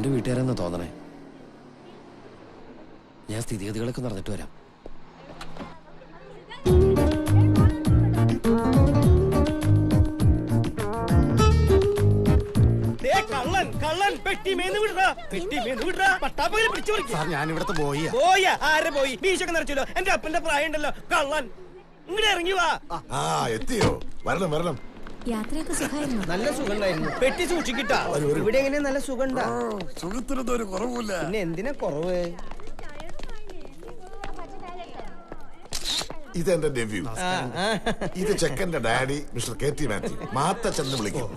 ചെക്കൻ്റെ വീട്ടുകാരെന്നാ തോന്നണേ. ഞാൻ സ്ഥിതിഗതികളൊക്കെ നടന്നിട്ട് വരാം. ഞാൻ ഇവിടത്തെ പോയി നിറച്ചല്ലോ. എന്റെ അപ്പന്റെ പ്രായം ഉണ്ടല്ലോ. കള്ളൻ ഇങ്ങോട്ട് ഇറങ്ങി വാ. എത്തിയോ? വരണം വരണം. യാത്രയൊക്കെ സുഖമായിരുന്നു. നല്ല സുഖണ്ടായിരുന്നു. പെട്ടി സൂക്ഷിക്കിട്ടാ. ഇവിടെ എങ്ങനെയാ? നല്ല സുഖണ്ടാ? സുഖത്തിനൊന്നും ഒരു കുറവില്ല. പിന്നെ എന്തിനാ കുറവ്? ഇതെന്റെ നെവ്യൂ. ഇത് ചെക്കന്റെ daddy mister K T Mathew. മാത്തച്ഛന്ന് വിളിക്കും.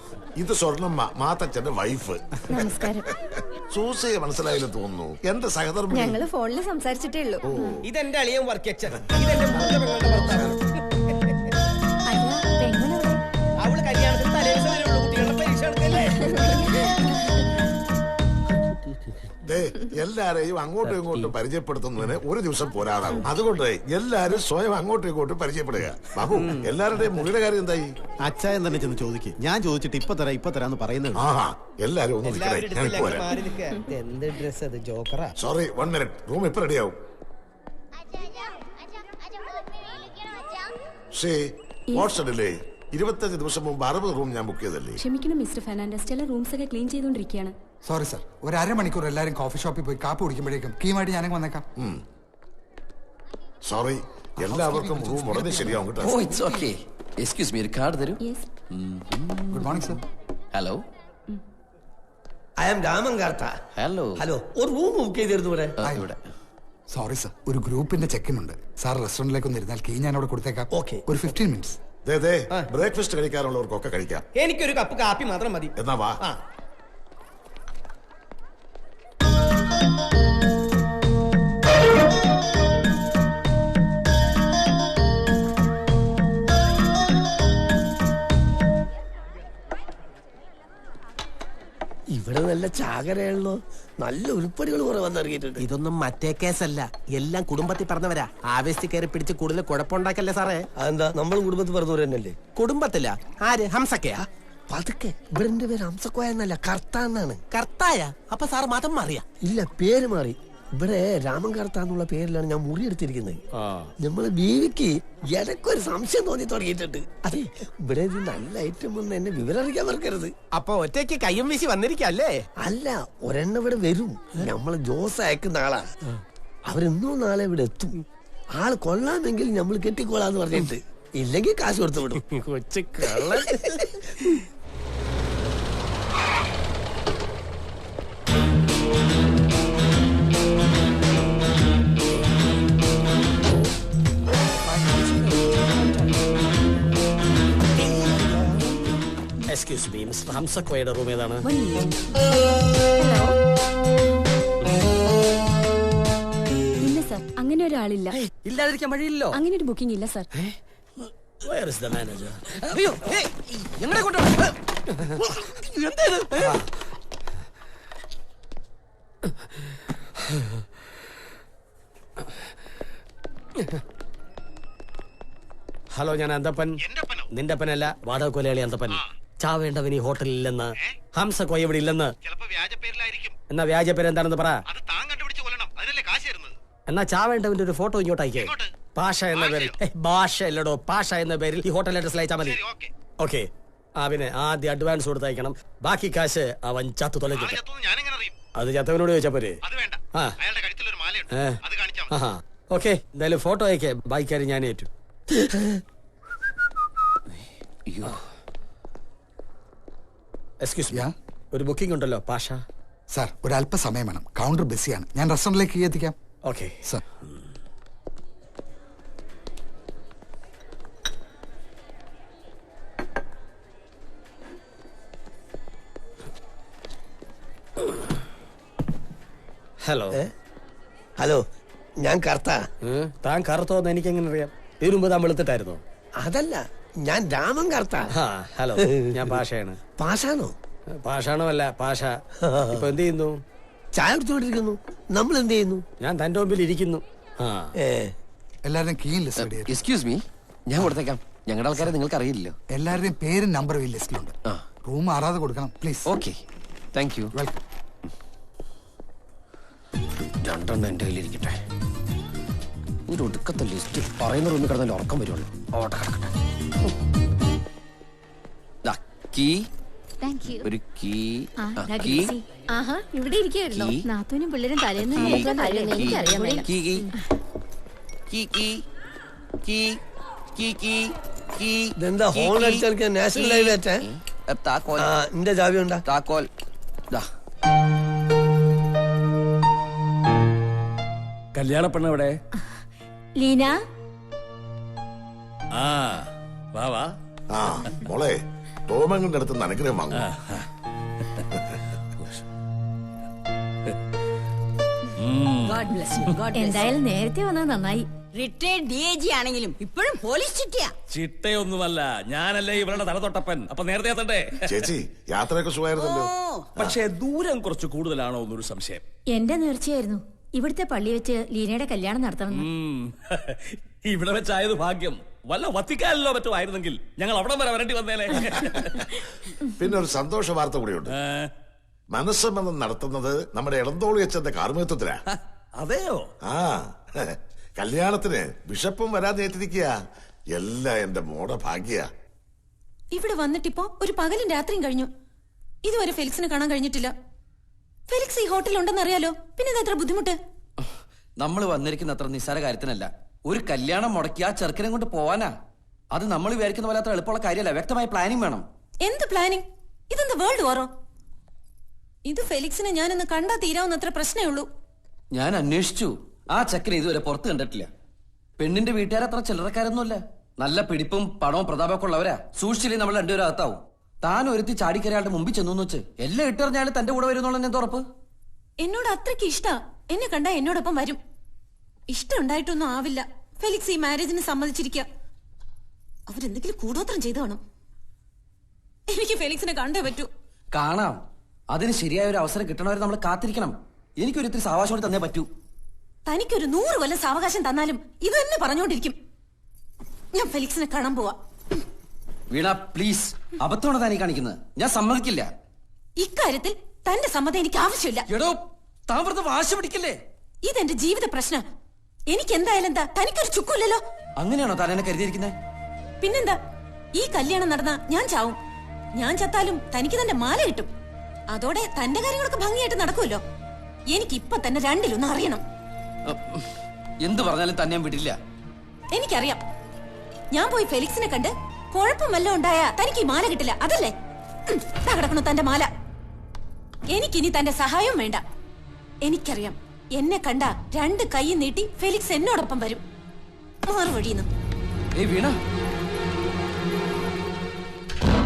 ഇത് സ്വർണ്ണമ്മ, മാത്തച്ഛന്റെ വൈഫ്. നമസ്കാരം. സൂസയെ മനസ്സിലായില്ല തോന്നുന്നു. എന്റെ സഹധർമ്മി. ഞങ്ങള് ഫോണിൽ സംസാരിച്ചിട്ടേ ഉള്ളൂ. ഇതെന്റെ അളിയൻ വർക്കച്ചൻ. ഇതെന്റെ അവള് കല്യാണത്തിന് തലേദിവസം വരുള്ളൂ. കുട്ടികളുടെ പരീക്ഷ എടുക്കല്ലേ? എല്ലാരെയും അങ്ങോട്ടും ഇങ്ങോട്ടും പരിചയപ്പെടുത്തുന്നതിന് ഒരു ദിവസം പോരാതാവും. അതുകൊണ്ട് എല്ലാരും സ്വയം അങ്ങോട്ടും ഇങ്ങോട്ടും പരിചയപ്പെടുക. ബാബു, എല്ലാവരുടെയും മുറിയുടെ കാര്യം എന്തായി? അച്ചായൻ തന്നെ ചെന്ന് ചോദിക്കും. ഞാൻ ചോദിച്ചിട്ട് ഇപ്പൊ തരാന്ന് പറയുന്നത്. ആഹാ, എല്ലാരും ഒന്ന് നിൽക്കണേ. ഞാൻ ഇപ്പോ വരാം. എന്ത് ഡ്രസ് അത്? ജോക്കറാ? Sorry, 1 minute. റൂം ഇപ്പൊ റെഡിയാവും. ഡിലേ 25 ദിവസം മുമ്പ് 60 റൂം ഞാൻ ബുക്ക് ചെയ്തല്ലേ? ക്ഷമിക്കണം മിസ്റ്റർ ഫെർണാണ്ടസ്, ചില റൂംസ് ഒക്കെ ക്ലീൻ ചെയ്തുകൊണ്ടിരിക്കുകയാണ്. സോറി സർ, ഒരു അരമണിക്കൂർ എല്ലാരും കോഫി ഷോപ്പിൽ പോയി കാപ്പ് കുടിക്കുമ്പോഴേക്കും കീമായിട്ട് ഞാനങ്ങ് വന്നേക്കാം. സോറി, എല്ലാവർക്കും റൂം ഉടനെ ശരിയാവും കേട്ടോ. Oh, it's okay. Excuse me, ഒരു കാർഡ് തരൂ. Good morning sir. Hello, I am Raman Kartha. Hello. Hello, ഒരു റൂം ബുക്ക് ചെയ്തിരുന്നു ഇവിടെ. ഇവിടെ. സോറി സർ, ഒരു ഗ്രൂപ്പിന്റെ ചെക്കിൻ ഉണ്ട്. സാർ റെസ്റ്റോറന്റിലേക്ക് ഒന്ന് ഇരുന്നാൽ കീ ഞാൻ അവിടെ കൊടുത്തേക്കാം. ഓക്കെ. ഒരു 15 മിനിറ്റ്സ്. ബ്രേക്ക്ഫാസ്റ്റ് കഴിക്കാറുള്ളവർക്കൊക്കെ കഴിക്കാം. എനിക്കൊരു കപ്പ് കാപ്പി മാത്രം മതി. എന്നാ വാ. ഇവിടെ നല്ല ചാകരയാണല്ലോ. നല്ല ഉരുപ്പടികൾ കുറെ വന്നിറങ്ങിയിട്ടുണ്ട്. ഇതൊന്നും മറ്റേ കേസല്ല, എല്ലാം കുടുംബത്തിൽ പറഞ്ഞവരാ. ആവേശത്തിൽ കയറി പിടിച്ച് കൂടുതൽ കുഴപ്പമുണ്ടാക്കല്ലേ സാറേ. അതെന്താ? നമ്മളും കുടുംബത്തിൽ പറഞ്ഞവർ തന്നെയല്ലേ? കുടുംബത്തില്ല. ആര്? ഹംസക്കയാ? പതുക്കെ. ഇവിടെ എന്റെ പേര് ഹംസക്കോയ എന്നല്ല, കർത്ത എന്നാണ്. കർത്തായ? അപ്പൊ സാറ് മതം മാറിയാ? ഇല്ല, പേര് മാറി. ഇവിടെ രാമൻ കർത്ത എന്നുള്ള പേരിലാണ് ഞാൻ മുറി എടുത്തിരിക്കുന്നത്. നമ്മള് ബീവിക്ക് എനക്കൊരു സംശയം തോന്നി തുടങ്ങിയിട്ടുണ്ട്. അതെ, ഇവിടെ ഇത് നല്ല ഐറ്റം ഒന്ന് എന്നെ വിവരം അറിയിക്കാൻ മറക്കരുത്. അപ്പൊ ഒറ്റയ്ക്ക് കയ്യും വീശി വന്നിരിക്കല്ലേ? അല്ല, ഒരെണ്ണം ഇവിടെ വരും. നമ്മള് ജോസ് അയക്കുന്ന ആളാ. അവരെന്നോ നാളെ ഇവിടെ എത്തും. ആള് കൊള്ളാമെങ്കിൽ നമ്മൾ കെട്ടിക്കോളാന്ന് പറഞ്ഞിട്ട്, ഇല്ലെങ്കിൽ കാശ് കൊടുത്തു വിടും. കൊച്ചു കള്ളൻ. എക്സ്ക്യൂസ് മീ, മിസ്റ്റർ ഹംസക്കോയുടെ റൂം ഏതാണ്? ഇല്ല സർ, അങ്ങനെ ഒരാളില്ല. ഇല്ലാതിരിക്കാൻ വഴിയില്ലോ. അങ്ങനെ ഒരു ബുക്കിംഗ് ഇല്ല sir. Where is the manager? അയ്യോ, ഞങ്ങളെ കൊണ്ടുവാ. എന്തേത്? ഹലോ, ഞാൻ അന്തപ്പൻ. നിന്റെ അപ്പനല്ല, വാടക കൊലയാളി അന്തപ്പൻ. ചാവേണ്ടവൻ ഈ ഹോട്ടലിൽ ഇല്ലെന്ന്, ഹംസക്കോയ ഇവിടെ ഇല്ലെന്ന്. എന്നാ വ്യാജ പേര് എന്താണെന്ന് പറ. എന്നാ ചാവേണ്ടവന്റെ ഒരു ഫോട്ടോ ഇങ്ങോട്ട് അയക്കേ. പാഷ എന്ന പേരിൽ. ഭാഷ അല്ലടോ, പാഷ എന്ന പേരിൽ ഈ ഹോട്ടൽ അഡ്രസ് അയച്ചാൽ മതി. ഓക്കെ. പിന്നെ ആദ്യം അഡ്വാൻസ് കൊടുത്തയക്കണം. ബാക്കി കാശ് അവൻ ചത്തു തൊലഞ്ഞു. അത് ചത്തവനോട് ചോദിച്ചാ പോരെ? ഓക്കെ, എന്തായാലും ഫോട്ടോ അയക്കേ. ബാക്കിക്കാര് ഞാൻ ഏറ്റു. എക്സ്ക്യൂസ് മീ, ഒരു ബുക്കിംഗ് ഉണ്ടല്ലോ പാഷ. സാർ, ഒരു അല്പസമയം വേണം. കൗണ്ടർ ബിസിയാണ്. ഞാൻ റെസ്റ്റോറന്റിലേക്ക് എത്തിക്കാം. Okay sir. ഹലോ. ഹലോ, ഞാൻ കർത്ത. താൻ കറുത്തോന്ന് എനിക്ക് എങ്ങനെ അറിയാം? ഇതിനു മുമ്പ് താൻ വെളുത്തിട്ടായിരുന്നോ? അതല്ല, ഞാൻ രാമൻ കർത്ത. ഹലോ, ഞാൻ പാഷയാണ്. പാഷാണോ? പാഷാണോ അല്ല, പാഷ. ഇപ്പൊ എന്ത് ചെയ്യുന്നു? ചായ കുടിച്ചോണ്ടിരിക്കുന്നു. നമ്മൾ എന്ത് ചെയ്യുന്നു? ഞാൻ തന്റെ മുമ്പിൽ ഇരിക്കുന്നു. എല്ലാവരുടെയും കീ ലിസ്റ്റ്. എക്സ്ക്യൂസ് മീ, ഞാൻ കൊടുത്തേക്കാം. ഞങ്ങളുടെ ആൾക്കാരെ നിങ്ങൾക്ക് അറിയില്ലല്ലോ. എല്ലാവരുടെയും പേരും നമ്പറും ഈ ലിസ്റ്റിലുണ്ട്. റൂം ആറാതെ കൊടുക്കണം please. Okay, thank you. Welcome. രണ്ടെണ്ണം എന്റെ കയ്യിലിരിക്കട്ടെ. ഒരു ഒടുക്കത്തെ ലിസ്റ്റ് പറയുന്ന റൂമിൽ കിടന്നാലും ഉറക്കം വരുള്ളൂ. ഓട്ടെ കിടക്കട്ടെ. കീ ഒരു കീ കീ ആഹാ ഇവിടെ ഇരിക്കുവായിരുന്നോ? കീ. നാത്തൂനും പിള്ളേരും തലേന്ന് കീ. എനിക്കറിയാൻ മേല. കീ കീ കീ കീ കീ കീ കീ കീ ഇതെന്താ ഹോൺ അടിച്ചാൽ നാഷണൽ ഹൈവേ ആറ്റേ? താക്കോൽ എന്റെ ചാവി ഉണ്ടാ? താക്കോൽ ദാ. കല്യാണ പെണ്ണ് എവിടെ? ലീന ആ വാ വാ. ആ മോളെ ടോമങ്ങളുടെ അടുത്ത് നിന്ന് അനുഗ്രഹം വാങ്ങും. എന്തായാലും നേരത്തെ വന്നത് നന്നായി. റിട്ടയർഡ് DIG ആണെങ്കിലും ഇപ്പോഴും പോലീസ് ചിട്ടിയാ. ചിട്ടയൊന്നുമല്ല, ഞാനല്ലേ ഇവരുടെ തലതൊട്ടപ്പൻ. അപ്പൊ നേരത്തെ എത്തണ്ടേ? ചേച്ചി യാത്രയൊക്കെ സുഖമായിരുന്നല്ലോ. പക്ഷേ ദൂരം കുറച്ച് കൂടുതലാണോ എന്നൊരു സംശയം. എന്റെ നേർച്ചയായിരുന്നു ഇവിടുത്തെ പള്ളി വെച്ച് ലീനയുടെ കല്യാണം നടത്തണം. ഇവിടെ വെച്ചായത് ഭാഗ്യം. വല്ല വത്തിക്കാനിലോ മറ്റോ ആയിരുന്നെങ്കിൽ ഞങ്ങൾ അവിടെ വരെ വരേണ്ടി വന്നേനെ. പിന്നെ ഒരു സന്തോഷ വാർത്ത കൂടിയുണ്ട്. മനസ്സമ്മതം നടത്തുന്നത് നമ്മുടെ ഇളന്തോളി അച്ഛന്റെ കാർമ്മികത്വത്തിലാ. അതെയോ? ആ കല്യാണത്തിന് ബിഷപ്പും വരാതെ ഏറ്റിരിക്കുക. എല്ലാം എന്റെ മോടെ ഭാഗ്യ. ഇവിടെ വന്നിട്ടിപ്പോ ഒരു പകലും രാത്രിയും കഴിഞ്ഞു. ഇതുവരെ ഫെലിക്സിനെ കാണാൻ കഴിഞ്ഞിട്ടില്ല. ഫെലിക്സ് ഈ ഹോട്ടലിൽ ഉണ്ടെന്ന് അറിയാലോ, പിന്നെ ഇത് എത്ര ബുദ്ധിമുട്ട്. നമ്മൾ വന്നിരിക്കുന്ന അത്ര നിസ്സാര കാര്യത്തിനല്ല. ഒരു കല്യാണം മുടക്കി ആ ചെറുക്കനെ കൊണ്ട് പോവാനാ. അത് നമ്മൾ വിചാരിക്കുന്ന പോലെ അത്ര എളുപ്പമുള്ള കാര്യമല്ല. വ്യക്തമായ പ്ലാനിങ് വേണം. എന്ത് പ്ലാനിങ്? ഇതെന്ത് വേൾഡ് വാറോ? ഇത് ഫെലിക്സിനെ ഞാനൊന്ന് കണ്ടാ തീരാവുന്നത്ര പ്രശ്നമേ ഉള്ളൂ. ഞാൻ അന്വേഷിച്ചു. ആ ചെക്കനെ ഇതുവരെ പുറത്ത് കണ്ടിട്ടില്ല. പെണ്ണിന്റെ വീട്ടുകാർ അത്ര ചില്ലറക്കാരൊന്നുമല്ല. നല്ല പിടിപ്പും പണവും പ്രതാപമൊക്കെ ഉള്ളവരാ. സൂക്ഷിച്ചില്ലേ നമ്മൾ രണ്ടുപേരും അകത്താവും. താൻ ഒരുത്തി ചാടിക്കരയാളുടെ മുമ്പിൽ ചെന്നു വെച്ച് എല്ലാം ഇട്ടെറിഞ്ഞാലും തന്റെ കൂടെ വരുന്നുള്ള എന്താ ഉറപ്പ്? എന്നോട് അത്രയ്ക്ക് ഇഷ്ടാ. എന്നെ കണ്ടാ എന്നോടൊപ്പം വരും. ഇഷ്ടം ഉണ്ടായിട്ടൊന്നും ആവില്ല. ഫെലിക്സ് ഈ മാരേജിന് സമ്മതിച്ചിരിക്കുക. അവരെന്തെങ്കിലും കൂടോത്രം ചെയ്തു കാണും. എനിക്ക് ഫെലിക്സിനെ കണ്ടേ പറ്റൂ. കാണാം. അതിന് ശരിയായ ഒരു അവസരം കിട്ടണവരെ നമ്മൾ കാത്തിരിക്കണം. എനിക്കൊരു ഇത്തിരി സാവകാശം കൂടി തന്നേ പറ്റൂ. തനിക്കൊരു 100 കൊല്ലം സാവകാശം തന്നാലും ഇത് തന്നെ പറഞ്ഞോണ്ടിരിക്കും. ഞാൻ ഫെലിക്സിനെ കാണാൻ പോവാ. വീണ പ്ലീസ്, അബദ്ധമാണ് താനീ കാണിക്കുന്നത്. ഞാൻ സമ്മതിക്കില്ല. ഇക്കാര്യത്തിൽ തന്റെ സമ്മതം എനിക്ക് ആവശ്യമില്ല. എടോ, താൻ വെറുതെ വാശി പിടിക്കില്ലേ? ഇതെന്റെ ജീവിത പ്രശ്നം. എനിക്ക് എന്തായാലും എന്താ, തനിക്കൊരു ചുക്കുമില്ലല്ലോ. അങ്ങനെയാണോ താൻ എന്നെ കരുതിയിരിക്കുന്നത്? പിന്നെന്താ, ഈ കല്യാണം നടന്ന ഞാൻ ചാവും. ഞാൻ ചത്താലും തനിക്ക് തന്റെ മാല കിട്ടും. അതോടെ തന്റെ കാര്യങ്ങളൊക്കെ ഭംഗിയായിട്ട് നടക്കുമല്ലോ. എനിക്ക് ഇപ്പൊ തന്നെ രണ്ടിലൊന്നും അറിയണം. എന്ത് പറഞ്ഞാലും തന്നെ ഞാൻ വിടില്ല. എനിക്കറിയാം. ഞാൻ പോയി ഫെലിക്സിനെ കണ്ട് കുഴപ്പം വല്ലതും ഉണ്ടായാ തനിക്ക് ഈ മാല കിട്ടില്ല. അതല്ലേ കിടക്കണു തന്റെ മാല. എനിക്കിനി തന്റെ സഹായവും വേണ്ട. എനിക്കറിയാം, എന്നെ കണ്ട 2 കൈ നീട്ടി ഫെലിക്സ് എന്നോടൊപ്പം വരും. മാറുവഴിയുന്നു. വീണ.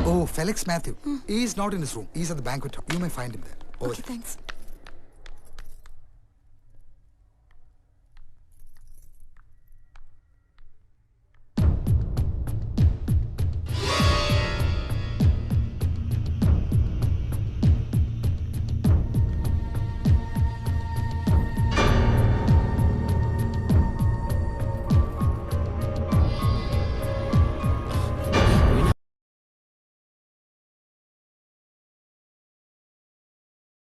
Oh, Felix Matthew. He is not in his room. He is at the banquet hall. You may find him there. Okay, thanks.